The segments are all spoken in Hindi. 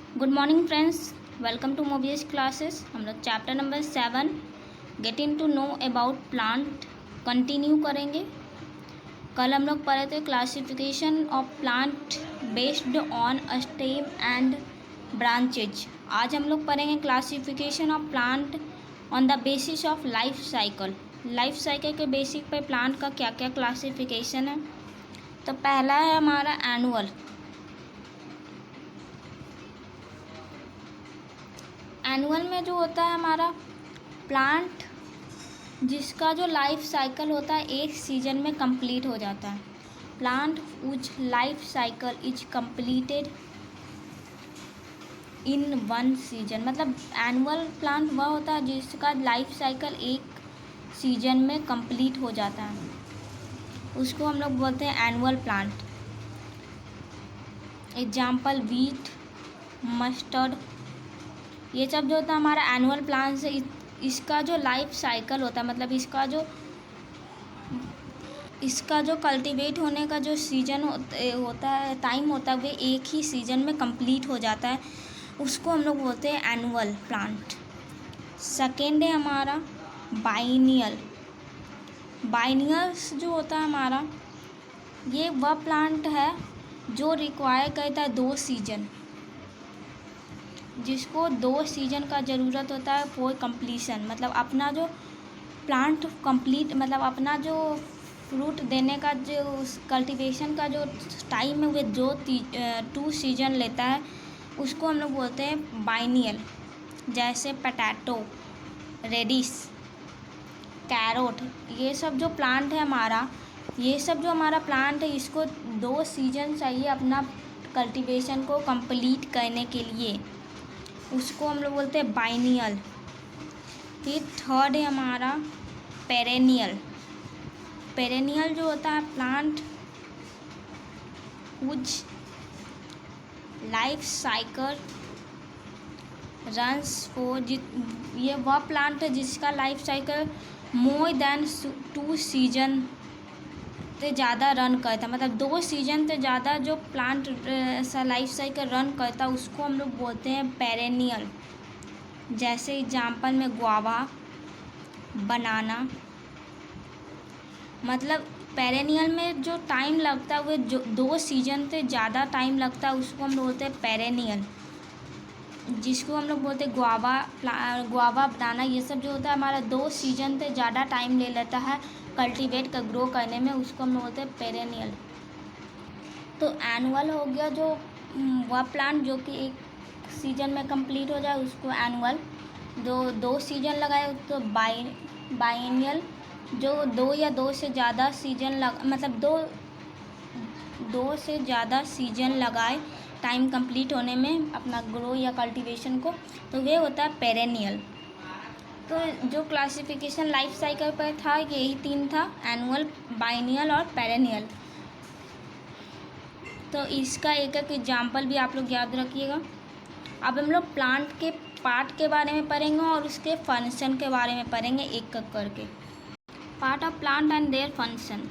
Good morning friends, welcome to Mobius classes. हम लोग chapter number 7 getting to know about plant continue करेंगे। कल हम लोग पढ़े थे classification of plant based on stem and branches. आज हम लोग पढ़ेंगे classification of plant on the basis of life cycle. Life cycle के बेसिक पे प्लांट का क्या क्या क्लासिफिकेशन है। तो पहला है हमारा एनुअल। एनुअल में जो होता है हमारा प्लांट जिसका जो लाइफ साइकिल होता है एक सीजन में कंप्लीट हो जाता है। Plant which life cycle is completed in one season. मतलब एनुअल प्लांट वह होता है जिसका लाइफ साइकिल एक सीजन में कंप्लीट हो जाता है, उसको हम लोग बोलते हैं annual plant. Example wheat, mustard, ये सब जो होता है हमारा एनुअल प्लांट्स है। इसका जो लाइफ साइकिल होता है, मतलब इसका जो कल्टीवेट होने का जो सीजन होता है, टाइम होता है, वे एक ही सीजन में कंप्लीट हो जाता है, उसको हम लोग बोलते हैं एनुअल प्लांट। सेकेंड है हमारा बाइनियल। बाइनियल्स जो होता है हमारा, ये वह प्लांट है जो रिक्वायर करता है 2 सीजन, जिसको 2 सीजन का ज़रूरत होता है फॉर कंप्लीशन। मतलब अपना जो प्लांट कंप्लीट, मतलब अपना जो फ्रूट देने का जो कल्टीवेशन का जो टाइम है, वे जो 2 सीजन लेता है, उसको हम लोग बोलते हैं बाइनियल। जैसे पटैटो, रेडिश, कैरोट, ये सब जो प्लांट है हमारा, ये सब जो हमारा प्लांट है, इसको 2 सीजन चाहिए अपना कल्टीवेशन को कंप्लीट करने के लिए, उसको हम लोग बोलते हैं बाइनियल। फिर थर्ड है हमारा पेरेनियल। पेरेनियल जो होता है plant which life cycle runs for, ये वह प्लांट है जिसका life cycle more than 2 season से ज़्यादा रन करता है। मतलब 2 सीजन से ज़्यादा जो प्लांट लाइफ साइकिल रन करता है, उसको हम लोग बोलते हैं पेरेनियल। जैसे एग्जाम्पल में गुआवा, बनाना। मतलब पेरेनियल में जो टाइम लगता है, वो जो 2 सीजन से ज़्यादा टाइम लगता है, उसको हम लोग बोलते हैं पेरेनियल। जिसको हम लोग बोलते हैं गुआवा, बनाना, ये सब जो होता है हमारा 2 सीजन से ज़्यादा टाइम ले लेता है कल्टीवेट का ग्रो करने में, उसको हम लोग बोलते हैं पेरेनियल। तो एनुअल हो गया जो वह प्लांट जो कि एक सीजन में कंप्लीट हो जाए, उसको एनुअल। जो 2 सीजन लगाए तो बाइनियल। जो 2 या 2 से ज़्यादा सीजन मतलब 2 से ज़्यादा सीजन लगाए टाइम कंप्लीट होने में अपना ग्रो या कल्टीवेशन को, तो वे होता है पेरेनियल। तो जो क्लासिफिकेशन लाइफ साइकिल पर था, यही 3 था, एनुअल, बाइनियल और पेरेनियल। तो इसका एक एक एग्जाम्पल भी आप लोग याद रखिएगा। अब हम लोग प्लांट के पार्ट के बारे में पढ़ेंगे और उसके फंक्शन के बारे में पढ़ेंगे एक एक करके। Part of plant and their function.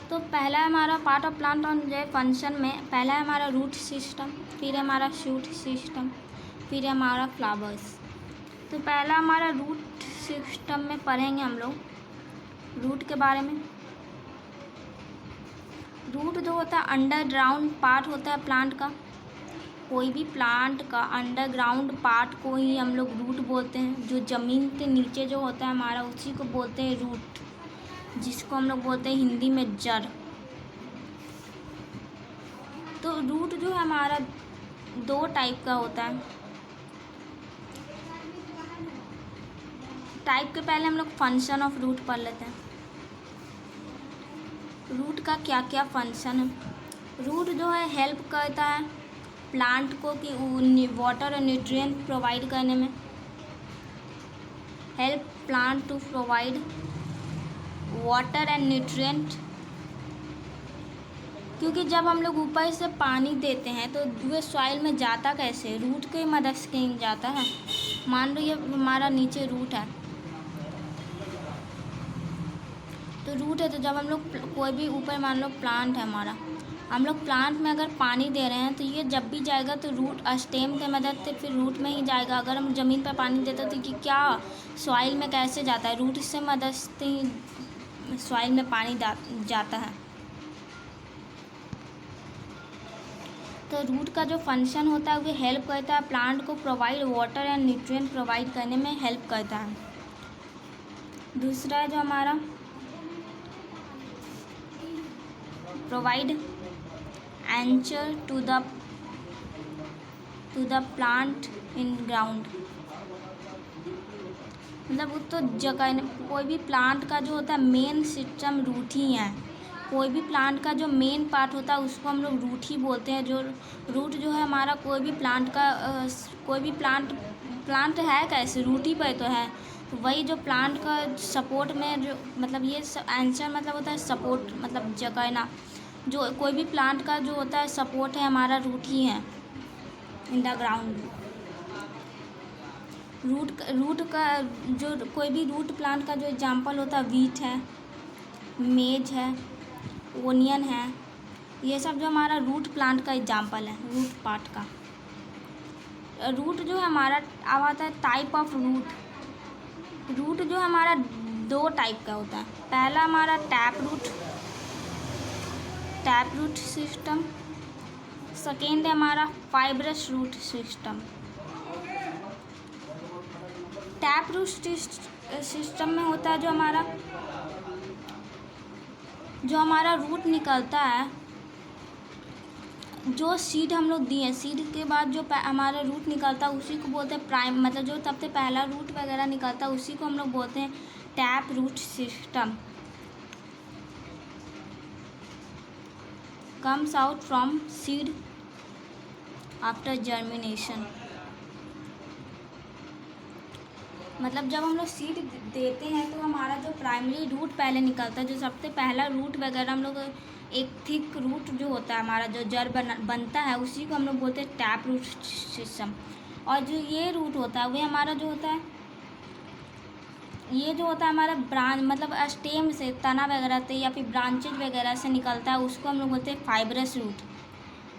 तो पहला हमारा part of plant and their function में पहला है हमारा रूट सिस्टम, फिर है हमारा शूट सिस्टम, फिर है हमारा फ्लावर्स। तो पहला हमारा रूट सिस्टम में पढ़ेंगे हम लोग रूट के बारे में। रूट जो होता है अंडरग्राउंड पार्ट होता है प्लांट का। कोई भी प्लांट का अंडरग्राउंड पार्ट को ही हम लोग रूट बोलते हैं। जो ज़मीन के नीचे जो होता है हमारा, उसी को बोलते हैं रूट, जिसको हम लोग बोलते हैं हिंदी में जड़। तो रूट जो है हमारा 2 टाइप का होता है। टाइप के पहले हम लोग फंक्शन ऑफ रूट पढ़ लेते हैं। रूट का क्या क्या फंक्शन है। रूट जो है हेल्प करता है प्लांट को कि वाटर और न्यूट्रिएंट प्रोवाइड करने में। Help plant to provide water and nutrient. क्योंकि जब हम लोग ऊपर से पानी देते हैं तो वो सॉइल में जाता कैसे, रूट की मदद से कहीं जाता है। मान लो ये हमारा नीचे रूट है, तो रूट है, तो जब हम लोग कोई भी ऊपर मान लो प्लांट है हमारा, हम लोग प्लांट में अगर पानी दे रहे हैं तो ये जब भी जाएगा तो रूट स्टेम के मदद से फिर रूट में ही जाएगा। अगर हम ज़मीन पर पानी देते तो ये क्या सॉइल में कैसे जाता है, रूट से मदद से ही सॉइल में पानी जाता है। तो रूट का जो फंक्शन होता है वो हेल्प करता है प्लांट को provide water and nutrient provide करने में हेल्प करता है। दूसरा है जो हमारा provide anchor to the plant in ground. मतलब वो तो जगह, कोई भी प्लांट का जो होता है मेन सिस्टम रूट ही है। कोई भी प्लांट का जो मेन पार्ट होता है उसको हम लोग रूट ही बोलते हैं। जो रूट जो है हमारा कोई भी प्लांट का कोई भी प्लांट है कैसे, रूट ही पर तो है। तो वही जो प्लांट का सपोर्ट में जो मतलब ये आंसर मतलब होता है सपोर्ट, मतलब जगहना। जो कोई भी प्लांट का जो होता है सपोर्ट है हमारा रूट ही है इन द ग्राउंड। रूट का जो कोई भी रूट प्लांट का जो एग्जांपल होता है वीट है, मेज है, ओनियन है, ये सब जो हमारा रूट प्लांट का एग्जांपल है, रूट पार्ट का। रूट जो है हमारा अब आता है टाइप ऑफ रूट जो हमारा 2 टाइप का होता है। पहला हमारा टैप रूट सिस्टम, सेकेंड है हमारा fibrous root system. Tap root system में होता है जो हमारा रूट निकलता है, जो सीड हम लोग दिए, सीड के बाद जो हमारा रूट निकलता है उसी को बोलते हैं प्राइम, मतलब जो सबसे पहला रूट वगैरह निकलता है उसी को हम लोग बोलते हैं tap root system. Comes out from seed after germination. मतलब जब हम लोग सीड देते हैं तो हमारा जो प्राइमरी रूट पहले निकलता है, जो सबसे पहला रूट वगैरह हम लोग एक थिक रूट जो होता है हमारा जो जड़ बनता है उसी को हम लोग बोलते हैं टैप रूट सिस्टम। और जो ये रूट होता है वो हमारा जो होता है, ये जो होता है हमारा ब्रांच, मतलब स्टेम से, तना वगैरह से या फिर ब्रांचेज वगैरह से निकलता है, उसको हम लोग बोलते हैं fibrous root.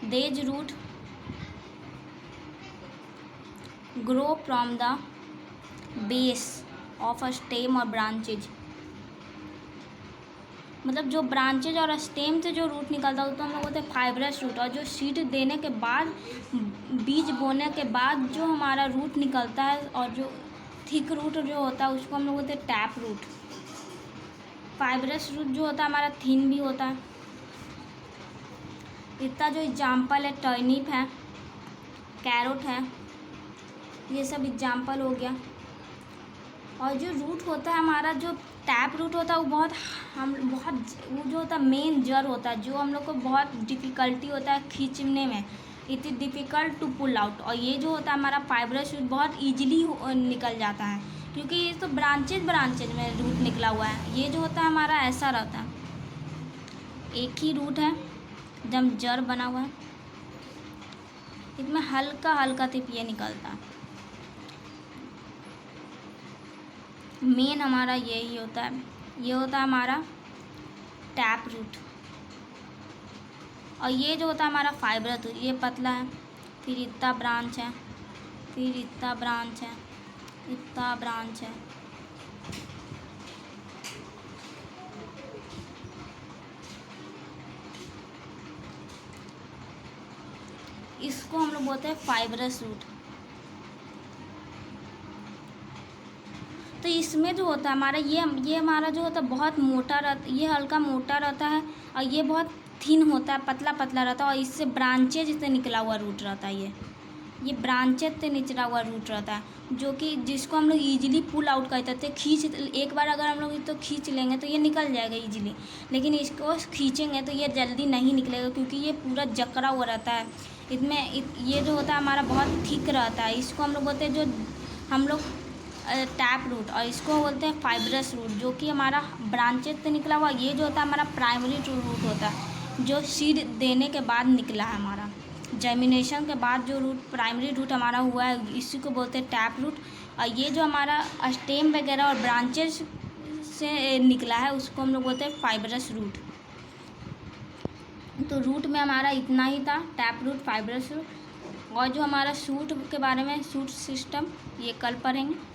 These root grow from the base of a stem और ब्रांचेज। मतलब जो ब्रांचेज और स्टेम से जो रूट निकलता है तो हम लोग बोलते हैं फाइब्रस रूट। और जो सीड देने के बाद, बीज बोने के बाद जो हमारा रूट निकलता है और जो थिक रूट जो होता है उसको हम लोग बोलते हैं टैप रूट। फाइब्रस रूट जो होता है हमारा थिन भी होता है। इतना जो एग्जाम्पल है टर्निप है, कैरोट है, ये सब एग्जाम्पल हो गया। और जो रूट होता है हमारा, जो टैप रूट होता है वो बहुत वो जो होता है मेन जड़ होता है, जो हम लोग को बहुत डिफ़िकल्टी होता है खींचने में, it is difficult to pull out. और ये जो होता है हमारा फाइब्रस रूट बहुत ईजिली निकल जाता है, क्योंकि ये तो ब्रांचेज में रूट निकला हुआ है। ये जो होता है हमारा ऐसा रहता है, एक ही रूट है जब जड़ बना हुआ है, इसमें हल्का हल्का टिप ये निकलता है। मेन हमारा यही होता है, ये होता है हमारा टैप रूट। और ये जो होता है हमारा फाइब्रस रूट, ये पतला है, फिर इतना ब्रांच है, फिर इतना ब्रांच है, इतना ब्रांच है। इसको हम लोग बोलते हैं फाइब्रस रूट। तो इसमें जो होता है हमारा ये हमारा जो होता है बहुत मोटा रहता, ये हल्का मोटा रहता है, और ये बहुत थिन होता है, पतला पतला रहता है। और इससे ब्रांचेज से निकला हुआ रूट रहता है। ये ब्रांचेज से निकला हुआ रूट रहता है, जो कि जिसको हम लोग ईजिली पुल आउट करते थे। एक बार अगर हम लोग तो खींच लेंगे तो ये निकल जाएगा ईजिली, लेकिन इसको खींचेंगे तो ये जल्दी नहीं निकलेगा, क्योंकि ये पूरा जकड़ा हुआ रहता है। ये जो होता है हमारा बहुत थिक रहता है। इसको हम लोग बोलते हैं जो हम लोग टैप रूट, और इसको बोलते हैं फाइब्रस रूट, जो कि हमारा ब्रांचेज से निकला हुआ। ये जो होता है हमारा प्राइमरी रूट होता है, जो सीड देने के बाद निकला है हमारा, जर्मिनेशन के बाद जो रूट प्राइमरी रूट हमारा हुआ है, इसी को बोलते हैं टैप रूट। और ये जो हमारा स्टेम वगैरह और ब्रांचेज से निकला है उसको हम लोग बोलते हैं फाइब्रस रूट। तो रूट में हमारा इतना ही था, टैप रूट, फाइब्रस रूट। और जो हमारा सूट के बारे में, सूट सिस्टम, ये कल पढ़ेंगे।